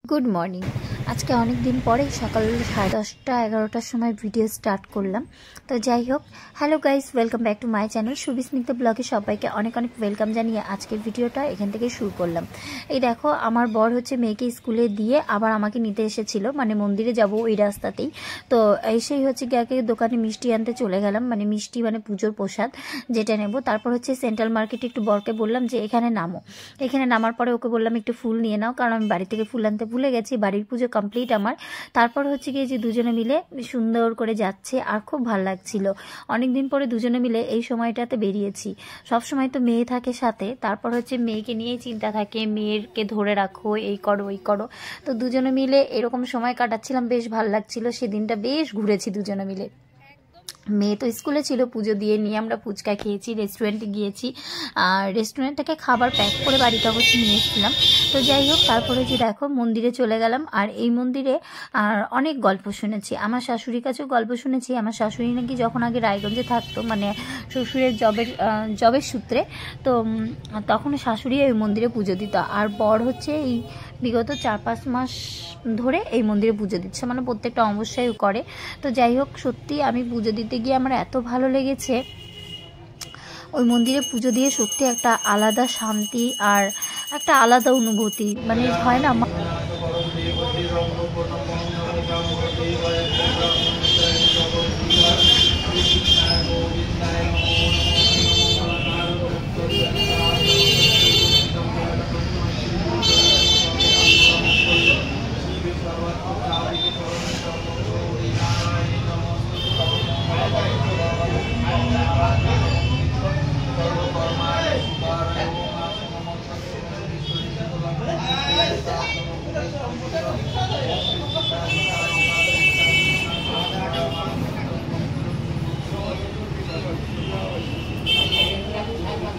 Good morning. आज के अनेक दिन पर सकाल 10:30-11টার समय भिडियो स्टार्ट करलाम। तो যাই হোক, hello guys, welcome back to my channel Subismita ব্লগে সবাইকে অনেক অনেক ওয়েলকাম জানিয়ে আজকের ভিডিওটা এখান থেকে শুরু করলাম। এই দেখো, আমার বর হচ্ছে মেয়েকে স্কুলে দিয়ে আবার আমাকে নিতে এসেছিল, মানে মন্দিরে যাব ওই রাস্তাতেই। তো এসেই হচ্ছে গিয়ে দোকানে মিষ্টি আনতে চলে গেলাম, মানে মিষ্টি মানে পুজোর প্রসাদ যেটা নেব। তারপর হচ্ছে সেন্ট্রাল মার্কেটে একটু বরকে বললাম যে এখানে নামো। এখানে নামার পরে ওকে বললাম একটু ফুল নিয়ে নাও, কারণ আমি বাড়ি থেকে ফুল আনতে ভুলে গেছি। বাড়ির পুজো কমপ্লিট আমার। তারপর হচ্ছে গিয়ে যে দুজনে মিলে সুন্দর করে যাচ্ছে আর খুব ভালো লাগছিল। অনেক দিন পরে দুজনে মিলে এই সময়টাতে বেরিয়েছি। সব সময় তো মেয়ে থাকে সাথে, তারপর হচ্ছে মেয়েকে নিয়েই চিন্তা থাকে, মেয়েকে ধরে রাখো, এই করো ওই করো। তো দুজনে মিলে এরকম সময় কাটাচ্ছিলাম, বেশ ভালো লাগছিল। সেদিনটা বেশ ঘুরেছি দুজনে মিলে। মেয়ে তো স্কুলে ছিল, পুজো দিয়ে নিয়ে আমরা ফুচকা খেয়েছি, রেস্টুরেন্টে গিয়েছি। আর রেস্টুরেন্ট থেকে খাবার প্যাক করে বাড়িতে অবশ্য নিয়ে এসেছিলাম। তো যাই হোক, তারপরে যে দেখো মন্দিরে চলে গেলাম। আর এই মন্দিরে আর অনেক গল্প শুনেছি, আমার শাশুড়ির কাছেও গল্প শুনেছি। আমার শাশুড়ি নাকি যখন আগে রায়গঞ্জে থাকতো, মানে শ্বশুরের জবের সূত্রে, তো তখন শাশুড়ি এই মন্দিরে পুজো দিত। আর বর হচ্ছে এই বিগত 4-5 মাস ধরে এই মন্দিরে পুজো দিচ্ছে, মানে প্রত্যেকটা অমাবস্যায় করে। তো যাই হোক, সত্যি আমি পুজো দিতে গিয়ে আমার এত ভালো লেগেছে। ওই মন্দিরে পুজো দিয়ে সত্যি একটা আলাদা শান্তি আর একটা আলাদা অনুভূতি, মানে হয় না।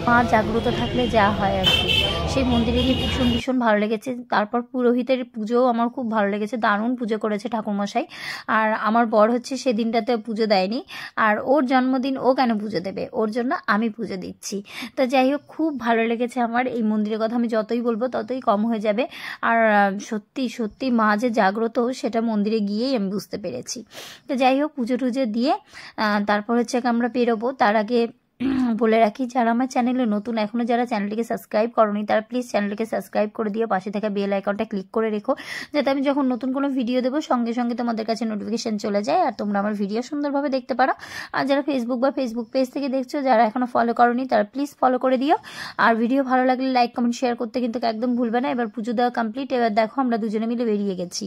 মা জাগ্রত থাকলে যা হয় আর কি, সেই মন্দিরে গিয়ে ভীষণ ভীষণ ভালো লেগেছে। তারপর পুরোহিতের পুজোও আমার খুব ভালো লেগেছে, দারুণ পুজো করেছে ঠাকুরমশাই। আর আমার বর হচ্ছে সেদিনটাতে পুজো দেয়নি, আর ওর জন্মদিন ও কেন পুজো দেবে, ওর জন্য আমি পুজো দিচ্ছি। তো যাই হোক, খুব ভালো লেগেছে আমার। এই মন্দিরের কথা আমি যতই বলবো ততই কম হয়ে যাবে। আর সত্যি সত্যি মা যে জাগ্রত সেটা মন্দিরে গিয়েই আমি বুঝতে পেরেছি। তো যাই হোক, পুজো টুজো দিয়ে তারপর হচ্ছে আমরা বেরোবো। তার আগে বলে রাখি, যারা আমার চ্যানেলে নতুন, এখনও যারা চ্যানেলটিকে সাবস্ক্রাইব করনি, তারা প্লিজ চ্যানেলটিকে সাবস্ক্রাইব করে দিয়ে পাশে থাকা বেল আইকনটা ক্লিক করে রেখো, যাতে আমি যখন নতুন কোনো ভিডিও দেবো সঙ্গে সঙ্গে তোমাদের কাছে নোটিফিকেশন চলে যায় আর তোমরা আমার ভিডিও সুন্দরভাবে দেখতে পারো। আর যারা ফেসবুক পেজ থেকে দেখছো, যারা এখনও ফলো করনি, তারা প্লিজ ফলো করে দিও। আর ভিডিও ভালো লাগলে লাইক কমেন্ট শেয়ার করতে কিন্তু একদম ভুলবে না। এবার পুজো দেওয়া কমপ্লিট। এবার দেখো আমরা দুজনে মিলে বেরিয়ে গেছি।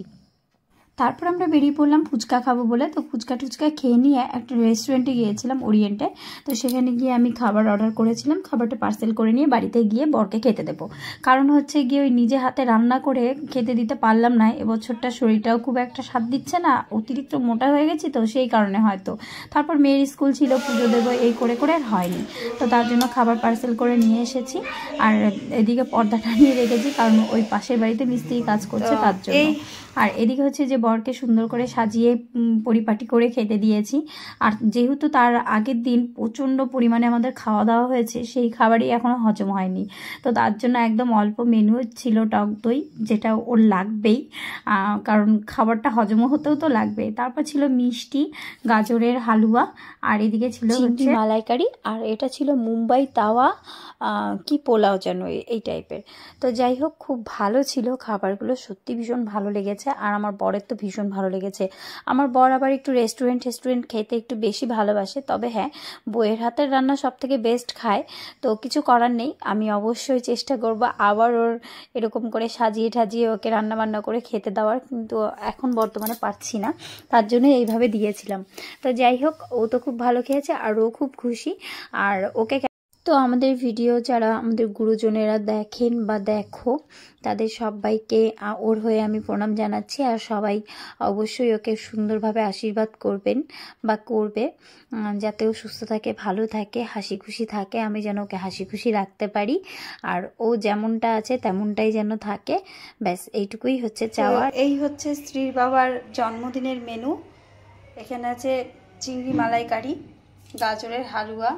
তারপর আমরা বেরিয়ে পড়লাম ফুচকা খাবো বলে। তো ফুচকা টুচকা খেয়ে নিয়ে একটা রেস্টুরেন্টে গিয়েছিলাম, ওরিয়েন্টে। তো সেখানে গিয়ে আমি খাবার অর্ডার করেছিলাম, খাবারটা পার্সেল করে নিয়ে বাড়িতে গিয়ে বরকে খেতে দেবো। কারণ হচ্ছে গিয়ে ওই নিজে হাতে রান্না করে খেতে দিতে পারলাম না। এবছরটা শরীরটাও খুব একটা সাথ দিচ্ছে না, অতিরিক্ত মোটা হয়ে গেছি, তো সেই কারণে হয়তো। তারপর মেয়ের স্কুল ছিল, পুজো দেবো এই করে করে আর হয়নি। তো তার জন্য খাবার পার্সেল করে নিয়ে এসেছি। আর এদিকে পর্দাটা নিয়ে রেখেছি, কারণ ওই পাশের বাড়িতে মিস্ত্রি কাজ করছে তার জন্য। আর এদিকে হচ্ছে যে বরকে সুন্দর করে সাজিয়ে পরিপাটি করে খেতে দিয়েছি। আর যেহেতু তার আগের দিন প্রচণ্ড পরিমাণে আমাদের খাওয়া দাওয়া হয়েছে, সেই খাবারই এখনও হজম হয়নি। তো তার জন্য একদম অল্প মেনু ছিল টক দই, যেটা ওর লাগবেই, কারণ খাবারটা হজমও হতেও তো লাগবে। তারপর ছিল মিষ্টি, গাজরের হালুয়া, আর এদিকে ছিল হচ্ছে মালাইকারি, আর এটা ছিল মুম্বাই তাওয়া কি পোলাও যেন এই টাইপের। তো যাই হোক, খুব ভালো ছিল খাবারগুলো, সত্যি ভীষণ ভালো লেগেছে। আর আমার বরের তো ভীষণ ভালো লেগেছে। আমার বর আবার একটু রেস্টুরেন্ট খেতে একটু বেশি ভালোবাসে, তবে হ্যাঁ, বইয়ের হাতের রান্না সব থেকে বেস্ট খায়। তো কিছু করার নেই, আমি অবশ্যই চেষ্টা করব আবার ওর এরকম করে সাজিয়ে ঠাজিয়ে ওকে রান্না বান্না করে খেতে দেওয়ার, কিন্তু এখন বর্তমানে পারছি না, তার জন্য এইভাবে দিয়েছিলাম। তো যাই হোক, ও তো খুব ভালো খেয়েছে আর ও খুব খুশি। আর ওকে তো আমাদের ভিডিও যারা আমাদের গুরুজনেরা দেখেন বা দেখো, তাদের সবাইকে ওর হয়ে আমি প্রণাম জানাচ্ছি। আর সবাই অবশ্যই ওকে সুন্দরভাবে আশীর্বাদ করবেন বা করবে, যাতে ও সুস্থ থাকে, ভালো থাকে, হাসি খুশি থাকে। আমি যেন ওকে হাসি খুশি রাখতে পারি, আর ও যেমনটা আছে তেমনটাই যেন থাকে, ব্যাস এইটুকুই হচ্ছে চাওয়া। এই হচ্ছে স্ত্রীর বাবার জন্মদিনের মেনু। এখানে আছে চিংড়ি মালাইকারি, গাজরের হালুয়া,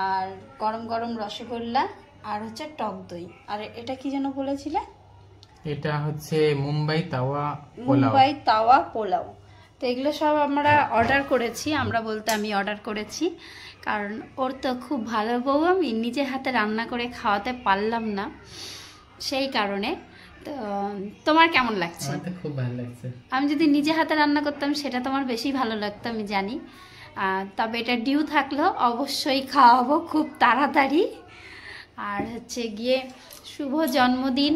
আর গরম গরম রসগোল্লা, আর হচ্ছে টক দই। আর এটা কি যেন বলেছিলে? এটা হচ্ছে মুম্বাই তাওয়া পোলাও। মুম্বাই তাওয়া পোলাও। তো এগুলো সব আমরা অর্ডার করেছি, আমরা বলতে আমি অর্ডার করেছি, কারণ ওর তো খুব ভালো বউ, আমি নিজে হাতে রান্না করে খাওয়াতে পারলাম না, সেই কারণে। তো তোমার কেমন লাগছে? আমার তো খুব ভালো লাগছে। আমি যদি নিজে হাতে রান্না করতাম সেটা তোমার বেশি ভালো লাগতো, আমি জানি। তবে এটা ডিউ থাকলো, অবশ্যই খাওয়াবো খুব তাড়াতাড়ি। আর হচ্ছে গিয়ে শুভ জন্মদিন,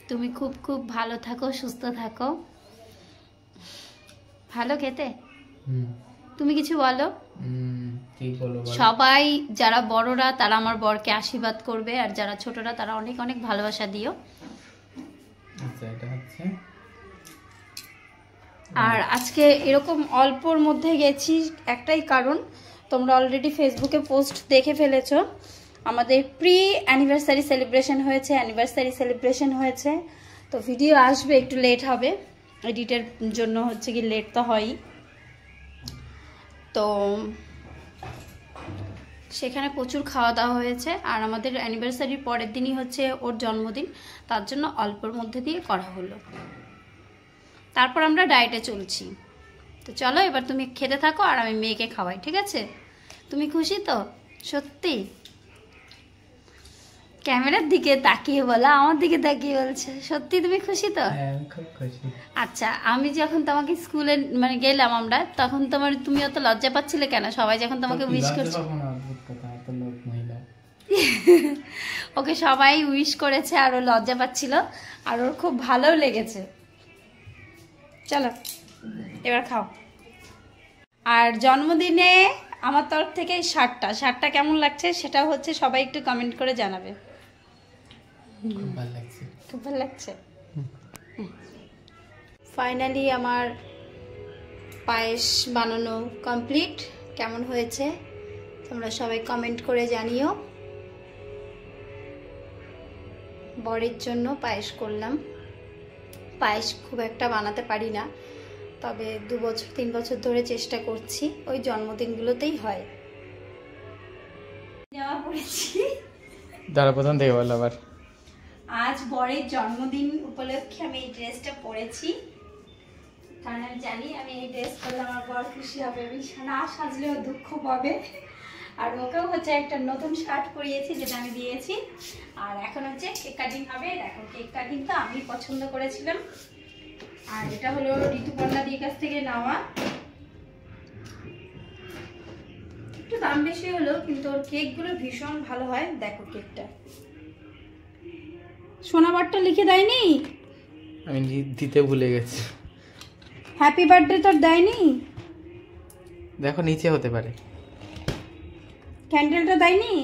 তুমি খুব খুব ভালো থাকো, সুস্থ থাকো, ভালো খেতে। তুমি কিছু বলো। কি বলবো? সবাই যারা বড়রা তারা আমার বরকে আশীর্বাদ করবে, আর যারা ছোটরা তারা অনেক অনেক ভালোবাসা দিও। আচ্ছা, এটা হচ্ছে। আর আজকে এরকম অল্পর মধ্যে গেছি একটাই কারণ, তোমরা অলরেডি ফেসবুকে পোস্ট দেখে ফেলেছো, আমাদের প্রি অ্যানিভার্সারি সেলিব্রেশন হয়েছে। তো ভিডিও আসবে, একটু লেট হবে, এডিটের জন্য হচ্ছে কি লেট তো হয়ই। তো সেখানে প্রচুর খাওয়া দাওয়া হয়েছে, আর আমাদের অ্যানিভার্সারির পরের দিনই হচ্ছে ওর জন্মদিন, তার জন্য অল্পর মধ্যে দিয়ে করা হলো। তারপর আমরা ডায়েটে চলছি। তো চলো এবার তুমি খেতে থাকো আর আমি মেয়েকে খাওয়াই, ঠিক আছে? তুমি খুশি তো? সত্যি? ক্যামেরার দিকে তাকিয়ে বলা, আমার দিকে তাকিয়ে বলছে। সত্যি তুমি খুশি তো? হ্যাঁ, খুব খুশি। আচ্ছা, আমি যখন তোমাকে স্কুলে মানে গেলাম আমরা, তখন তুমি অত লজ্জা পাচ্ছিলে কেন? সবাই যখন তোমাকে উইশ করছে, ওকে সবাই উইশ করেছে আর ও লজ্জা পাচ্ছিল, আর ওর খুব ভালো লেগেছে। চলো এবার খাও। আর জন্মদিনে আমার তরফ থেকে শার্টটা কেমন লাগছে সেটা হচ্ছে সবাই একটু কমেন্ট করে জানাবে। খুব ভালো লাগছে। খুব ভালো লাগছে। ফাইনালি আমার পায়েস বানানো কমপ্লিট। কেমন হয়েছে তোমরা সবাই কমেন্ট করে জানিও। বরের জন্য পায়েস করলাম। পায়েস খুব একটা বানাতে পারি না, তবে 2-3 বছর ধরে চেষ্টা করছি, ওই জন্মদিনগুলোতেই হয়। নেওয়া পড়েছি। দাঁড়া, প্রথম থেকে বল আবার। আজ বরের জন্মদিন উপলক্ষে আমি এই ড্রেসটা পরেছি, কারণ আমি জানি আমি এই ড্রেস পরলে আমার বর খুশি হবে, আমি না সাজলেও দুঃখ পাবে। আর ওকেও হচ্ছে একটা নতুন শার্ট পরিয়েছি, যেটা আমি দিয়েছি। আর এখন হচ্ছে কেক কাটিং হবে। দেখো, কেক কাটিংটা আমি পছন্দ করেছিলাম, আর এটা হলো ঋতুপর্ণা দির কাছ থেকে নেওয়া। একটু দাম বেশি হলো, কিন্তু ওর কেকগুলো ভীষণ ভালো হয়। দেখো কেকটা, সোনাবারটা লিখে দেয়নি, আমি দিতে ভুলে গেছি। হ্যাপি বার্থডে তোর দেয়নি, দেখো নিচে হতে পারে। ক্যান্ডেলটা দেয়নি।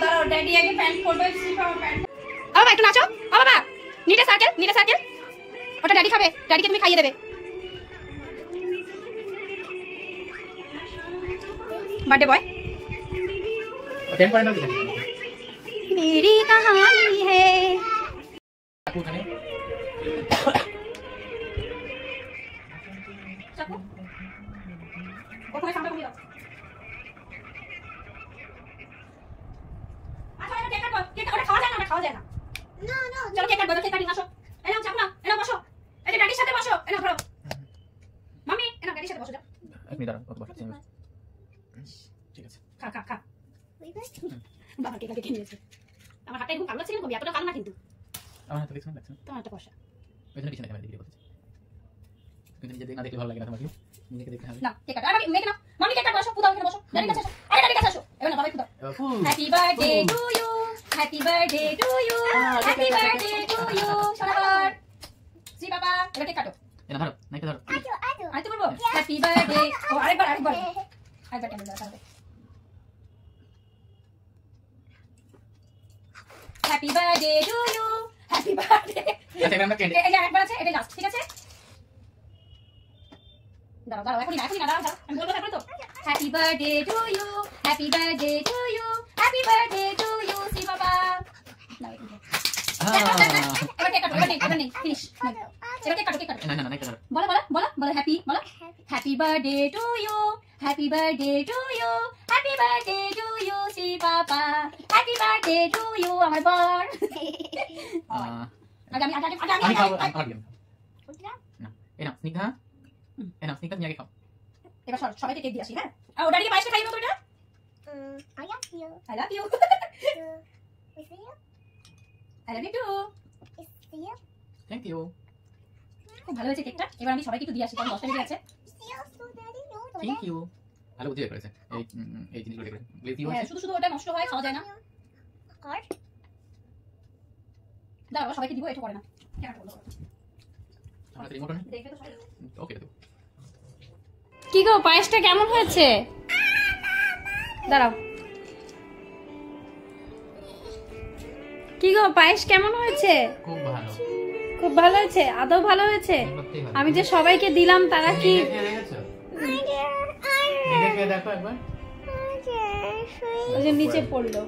দাঁড়াও, ড্যাডি আগে প্যান্ট পরবে, স্লিপার প্যান্ট। বাবা একটু নাচো। ও বাবা, নিটে সার্কেল, ওটা ড্যাডি খাবে, ড্যাডিকে তুমি খাইয়ে দেবে। बर्थडे बॉय मेरी कहानी है। খাওয়া যায় না। চলো কেক কাটবো, কেক কাটি আসো। এই নাও চাপ না, এই নাও বসো। এই যে ড্যাডির সাথে বসো, এই নাও ধরো। মাম্মি এই নাও ড্যাডির সাথে বসো যাও। এক মিনিট দাঁড়াও, কত বসাচ্ছি আমি। ঠিক আছে। খা খা খা। বাবা কেক কেটে নিয়েছে। আমার হাতটা একদম কালো লাগছে না, এতটা কালো না কিন্তু। আমার হাতে কিছু লাগছে না। তোমার একটা পয়সা। ওই জন্য পিছনে ক্যামেরা দিয়ে বলছি। কিন্তু নিজে না দেখলে ভালো লাগে না তোমাকে। নিজেকে দেখতে হবে। না কেক কাটো, আরে মেকে নাও। মাম্মি কেক কাটবো, বসো, পুদাও এখানে বসো। ড্যাডির কাছে আসো। আরে ড্যাডির কাছে আসো। এবার না বাবাই পুদাও। Happy birthday to you, happy birthday to you, happy birthday to you. সোনার জি বাবা, এবার কেক কাটো। এনা ধরো, নাইকে ধরো। আরে তো বলবো হ্যাপি বার্থডে। ও আরেকবার আরেকবার কেন দাও। Happy birthday to you, happy birthday. আচ্ছা এবার আমরা কেটে। এই যে আরেকবার আছে, এটা লাস্ট, ঠিক আছে? দাঁড়াও দাঁড়াও, এখনই না দাঁড়াও, আমি বলবো তারপরে তো। Happy birthday to you, happy birthday to you, happy birthday to you সি বাবা। নাও এবার কেক কাটো, এবার নেই ফিনিশ। এবার কেক কাটো, কেক কাটো। না না নাইকে ধরো। বলো হ্যাপি, বলো happy birthday to you, happy birthday to you, happy birthday to you সি বাবা, হ্যাপি বার্থডে টু ইউ আমার বর। আগে আমি খাবো, আর দিন। না, এনা স্নিগ্ধা। এনা স্নিগ্ধা নিয়ে আগে খাও। এবার সবাইকে কেক দিয়ে আসি, হ্যাঁ? আর ও ড্যাডিকে পায়েসটা খাইয়ে দাও তো এটা। I love you. I love you. Is it you? I love you too. Is it you? Thank you. খুব ভালো হয়েছে কেকটা। এবার আমি সবাইকে একটু দিয়ে আসি, কারণ 10টা বেজে গেছে। See you soon, Daddy. No, no, thank you. ভালো বুদ্ধি বের করেছে। এই জিনিসগুলো দেখলে। গ্লেজ ইউ হ্যাঁ, আছে। শুধু ওটা নষ্ট হয়, খাওয়া যায় না। Card? দাঁড়াও সবাইকে দিব, এটা করে না। কেন বলো? আমরা তো রিমোট নেই। দেখবে তো সবাই। ওকে দেবো। কি গো, পায়েসটা কেমন হয়েছে? দাঁড়াও। কি গো, পায়েস কেমন হয়েছে? খুব ভালো। খুব ভালো হয়েছে? আদৌ ভালো হয়েছে? সত্যিই ভালো। আমি যে সবাইকে দিলাম তারা কি দেখেছো? দেখে দেখো একবার। ওই যে নিচে পড়লো?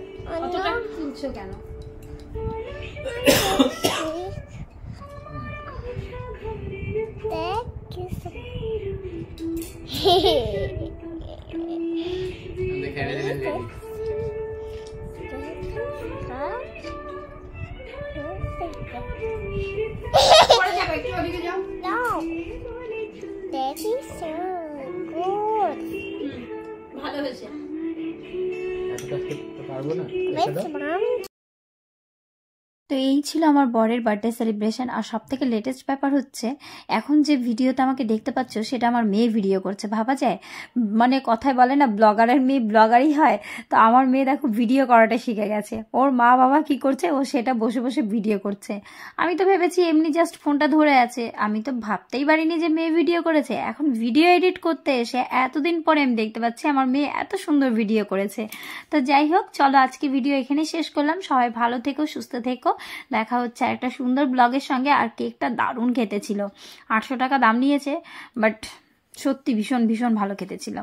অতটা তুলছো কেন? Thank you so দেখে রেডি। পরে যাবে, একটু ওদিকে যাও। No. That is so good. ভালো হয়েছে। এত কষ্ট তো পারবো না। Let's mom. তো এই ছিল আমার বরের বার্থডে সেলিব্রেশন। আর সব থেকে লেটেস্ট ব্যাপার হচ্ছে, এখন যে ভিডিওতে আমাকে দেখতে পাচ্ছ সেটা আমার মেয়ে ভিডিও করছে। ভাবা যায়, মানে কথায় বলে না ব্লগারের মেয়ে ব্লগারই হয়, তো আমার মেয়ে দেখো ভিডিও করাটা শিখে গেছে। ওর মা বাবা কি করছে, ও সেটা বসে বসে ভিডিও করছে। আমি তো ভেবেছি এমনি জাস্ট ফোনটা ধরে আছে, আমি তো ভাবতেই পারিনি যে মেয়ে ভিডিও করেছে। এখন ভিডিও এডিট করতে এসে এতদিন পরে আমি দেখতে পাচ্ছি আমার মেয়ে এত সুন্দর ভিডিও করেছে। তো যাই হোক, চলো আজকে ভিডিও এখানে শেষ করলাম। সবাই ভালো থেকো, সুস্থ থেকো। দেখা হচ্ছে একটা সুন্দর ব্লগের সঙ্গে। আর কেকটা দারুণ খেতে ছিল। 800 টাকা দাম নিয়েছে, বাট সত্যি ভীষণ ভীষণ ভালো খেতে ছিল।